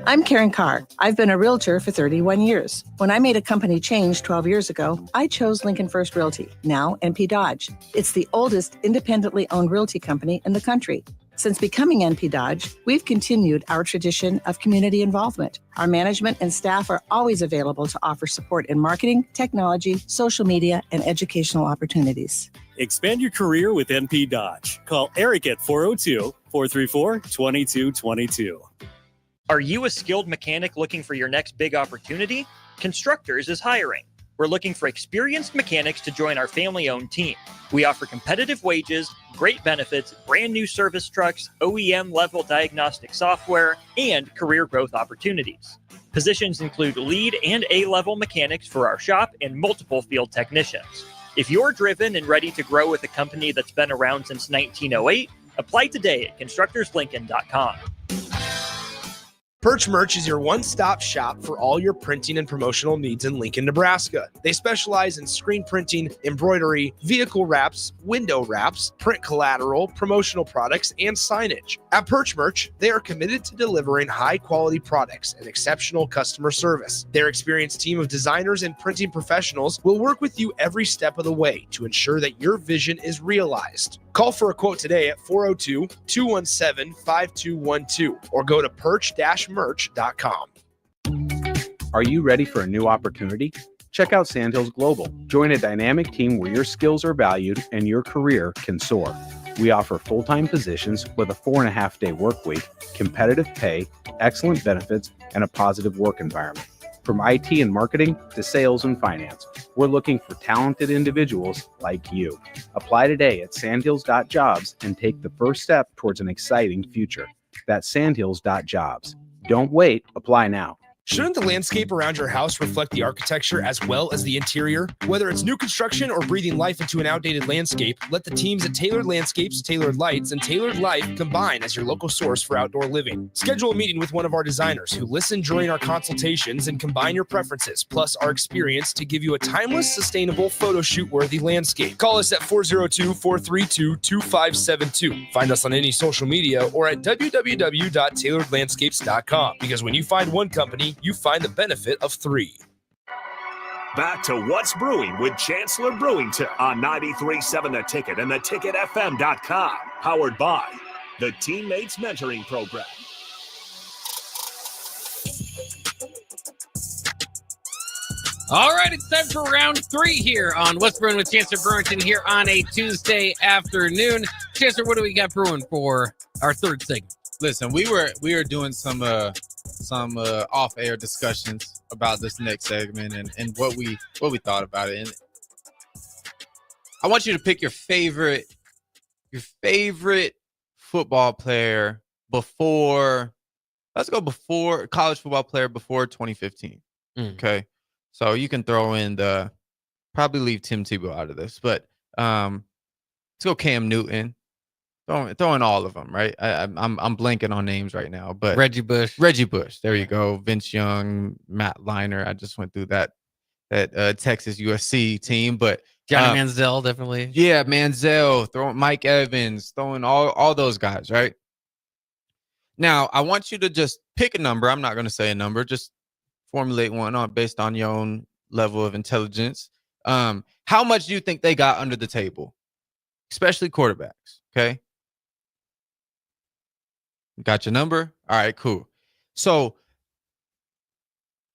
S27: I'm Karen Carr. I've been a realtor for 31 years. When I made a company change 12 years ago, I chose Lincoln First Realty, now NP Dodge. It's the oldest independently owned realty company in the country. Since becoming NP Dodge, we've continued our tradition of community involvement. Our management and staff are always available to offer support in marketing, technology, social media, and educational opportunities.
S28: Expand your career with NP Dodge. Call Eric at 402-434-2222.
S7: Are you a skilled mechanic looking for your next big opportunity? Constructors is hiring. We're looking for experienced mechanics to join our family-owned team. We offer competitive wages, great benefits, brand new service trucks, OEM-level diagnostic software, and career growth opportunities. Positions include lead and A-level mechanics for our shop and multiple field technicians. If you're driven and ready to grow with a company that's been around since 1908, apply today at constructorslincoln.com.
S29: Perch Merch is your one-stop shop for all your printing and promotional needs in Lincoln, Nebraska. They specialize in screen printing, embroidery, vehicle wraps, window wraps, print collateral, promotional products, and signage. At Perch Merch, they are committed to delivering high-quality products and exceptional customer service. Their experienced team of designers and printing professionals will work with you every step of the way to ensure that your vision is realized. Call for a quote today at 402-217-5212 or go to perch-merch.com.
S12: Are you ready for a new opportunity? Check out Sandhills Global. Join a dynamic team where your skills are valued and your career can soar. We offer full-time positions with a 4.5-day work week, competitive pay, excellent benefits, and a positive work environment. From IT and marketing to sales and finance, we're looking for talented individuals like you. Apply today at sandhills.jobs and take the first step towards an exciting future. That's sandhills.jobs. Don't wait. Apply now.
S10: Shouldn't the landscape around your house reflect the architecture as well as the interior? Whether it's new construction or breathing life into an outdated landscape, let the teams at Tailored Landscapes, Tailored Lights, and Tailored Life combine as your local source for outdoor living. Schedule a meeting with one of our designers who listen during our consultations and combine your preferences, plus our experience to give you a timeless, sustainable, photo shoot-worthy landscape. Call us at 402-432-2572. Find us on any social media or at www.tailoredlandscapes.com, because when you find one company, you find the benefit of 3.
S3: Back to What's Brewing with Chancellor Brewington on 93.7 The Ticket and theticketfm.com. Powered by the Teammates Mentoring Program.
S4: All right, it's time for round 3 here on What's Brewing with Chancellor Brewington here on a Tuesday afternoon. Chancellor, what do we got brewing for our third segment?
S5: Listen, we were doing some off-air discussions about this next segment and what we thought about it. And I want you to pick your favorite football player before college football player before 2015. Okay. So you can throw in probably leave Tim Tebow out of this, but let's go Cam Newton. Throwing all of them, right? I'm blanking on names right now, but
S4: Reggie Bush.
S5: There you go. Vince Young, Matt Leinart. I just went through that Texas USC team, but
S4: Johnny Manziel, definitely.
S5: Yeah, Manziel. Throwing Mike Evans. Throwing all those guys, right? Now I want you to just pick a number. I'm not going to say a number. Just formulate one based on your own level of intelligence. How much do you think they got under the table, especially quarterbacks? Okay. Got your number? All right, cool. So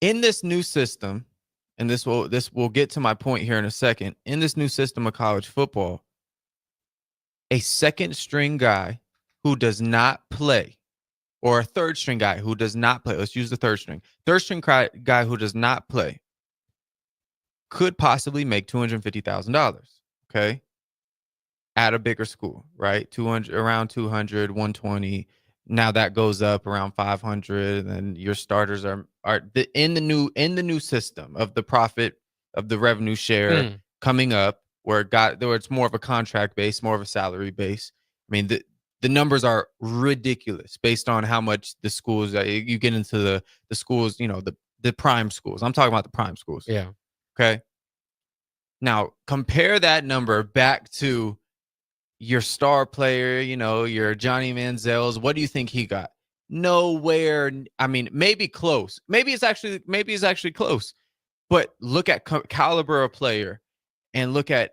S5: in this new system, and this will get to my point here in a second, in this new system of college football, a second string guy who does not play, or a third string guy who does not play, let's use the third string guy who does not play, could possibly make $250,000, okay, at a bigger school, right? Around 200, 120. Now that goes up around 500, and your starters are in the new system of the profit of the revenue share coming up, where it's more of a contract base, more of a salary base. I mean, the numbers are ridiculous based on how much the schools you get into the schools, the prime schools. I'm talking about the prime schools.
S4: Yeah.
S5: Okay. Now compare that number back to your star player, your Johnny Manziel's. What do you think he got? Nowhere. I mean, maybe close. Maybe it's actually close. But look at caliber of player, and look at,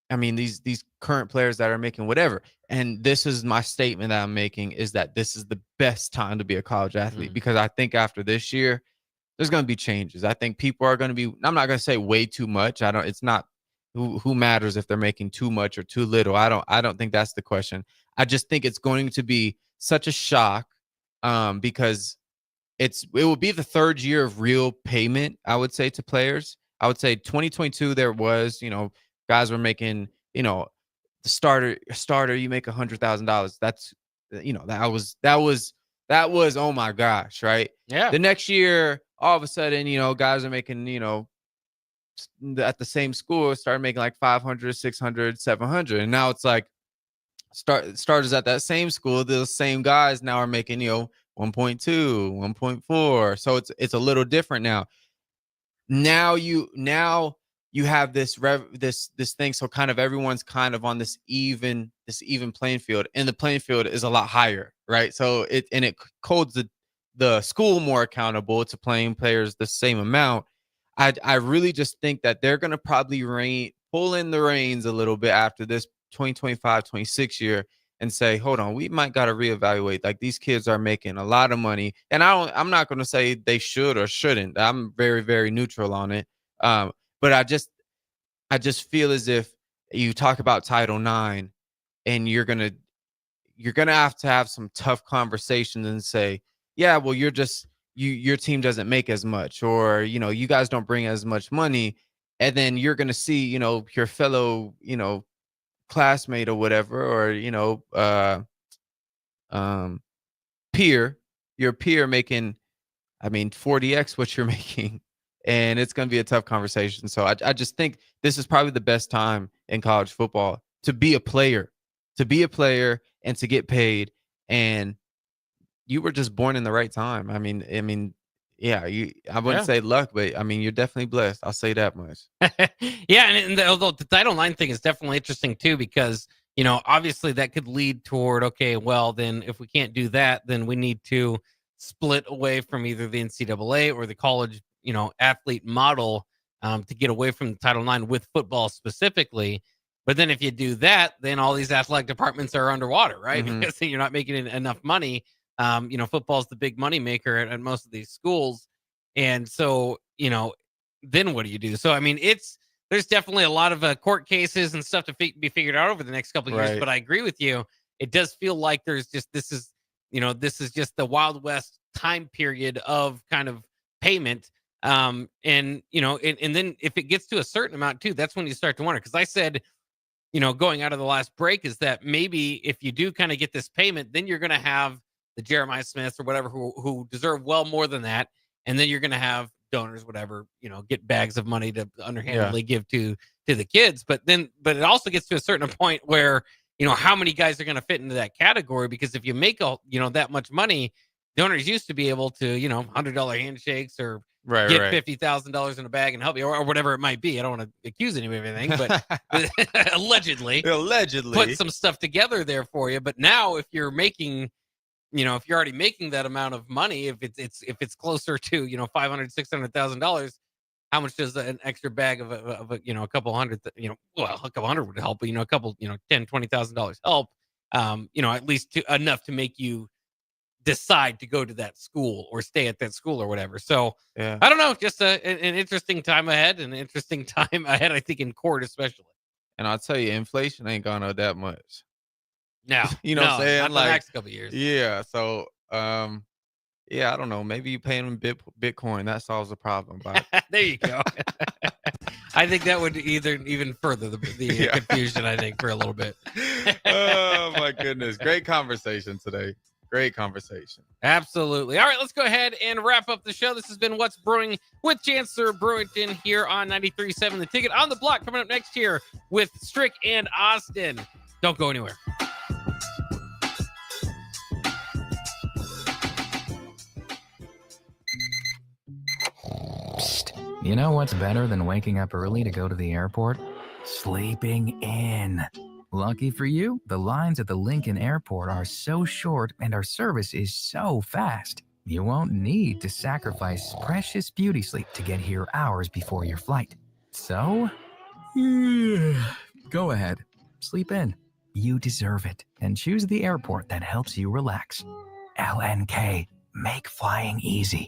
S5: these current players that are making whatever. And this is my statement that I'm making, is that this is the best time to be a college athlete, because I think after this year, there's going to be changes. I think people are going to be, I'm not going to say way too much. It's not who matters if they're making too much or too little. I don't think that's the question. I just think it's going to be such a shock, because it will be the third year of real payment, I would say, to players. I would say 2022, there was, guys were making, the starter, you make $100,000. That's, that was, oh my gosh. Right.
S4: Yeah.
S5: The next year, all of a sudden, guys are making, at the same school, started making like 500, 600, 700. And now it's like starters at that same school, the same guys now are making, 1.2, 1.4. So it's a little different now. Now you have this thing. So kind of everyone's kind of on this even playing field, and the playing field is a lot higher, right? So it holds the school more accountable to playing players the same amount. I really just think that they're going to probably pull in the reins a little bit after this 2025-26 year and say, hold on, we might got to reevaluate. Like, these kids are making a lot of money, and I'm not going to say they should or shouldn't. I'm very, very neutral on it. But I just feel as if you talk about Title IX, and you're going to have some tough conversations and say, yeah, well, you're just your team doesn't make as much, or you guys don't bring as much money, and then you're gonna see your fellow classmate or whatever, or your peer making 40x what you're making, and it's gonna be a tough conversation. So I just think this is probably the best time in college football to be a player and to get paid. And you were just born in the right time. I wouldn't say luck, but you're definitely blessed. I'll say that much.
S4: Yeah, and the Title IX thing is definitely interesting too, because obviously that could lead toward, okay, well then if we can't do that, then we need to split away from either the NCAA or the college athlete model to get away from the Title IX with football specifically. But then if you do that, then all these athletic departments are underwater, right?
S5: Mhm.
S4: Because you're not making enough money. Football is the big money maker at most of these schools. And so, then what do you do? So, there's definitely a lot of court cases and stuff to be figured out over the next couple of years.
S5: Right.
S4: But I agree with you. It does feel like this is just the Wild West time period of kind of payment. And then if it gets to a certain amount too, that's when you start to wonder. Because I said, going out of the last break, is that maybe if you do kind of get this payment, then you're going to have the Jeremiah Smiths or whatever who deserve well more than that, and then you're going to have donors, whatever, get bags of money to underhandedly give to the kids. But it also gets to a certain point where how many guys are going to fit into that category? Because if you make that much money, donors used to be able to $100 handshakes or get $50,000 in a bag and help you, or whatever it might be. I don't want to accuse anyone of anything, but allegedly put some stuff together there for you. But now if you're making if you're already making that amount of money, if it's closer to $500,000-$600,000, how much does an extra bag of a couple hundred a couple hundred would help, but a couple $10,000-$20,000 help, at least enough to make you decide to go to that school or stay at that school or whatever. So I don't know, just an interesting time ahead, I think, in court especially.
S5: And I'll tell you, inflation ain't gone up that much.
S4: No,
S5: what I'm saying?
S4: Not the next couple of years.
S5: Yeah. So, I don't know. Maybe you pay them Bitcoin. That solves the problem. But
S4: there you go. I think that would even further the confusion, I think, for a little bit.
S5: Oh, my goodness. Great conversation today. Great conversation.
S4: Absolutely. All right, let's go ahead and wrap up the show. This has been What's Brewing with Chancellor Brewington here on 93.7 The Ticket. On the block coming up next year with Strick and Austin. Don't go anywhere.
S8: You know what's better than waking up early to go to the airport? Sleeping in. Lucky for you, the lines at the Lincoln Airport are so short and our service is so fast. You won't need to sacrifice precious beauty sleep to get here hours before your flight. So, go ahead, sleep in. You deserve it, and choose the airport that helps you relax. LNK, make flying easy.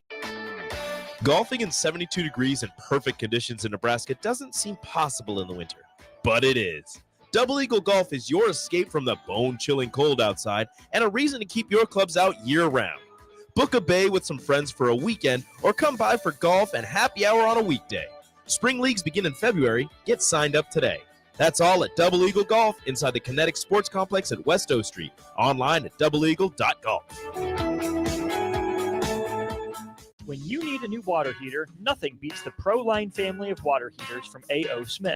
S13: Golfing in 72 degrees and perfect conditions in Nebraska doesn't seem possible in the winter, but it is. Double Eagle Golf is your escape from the bone-chilling cold outside and a reason to keep your clubs out year-round. Book a bay with some friends for a weekend or come by for golf and happy hour on a weekday. Spring leagues begin in February. Get signed up today. That's all at Double Eagle Golf inside the Kinetic Sports Complex at West O Street. Online at doubleeagle.golf.
S7: When you need a new water heater, nothing beats the ProLine family of water heaters from A.O. Smith.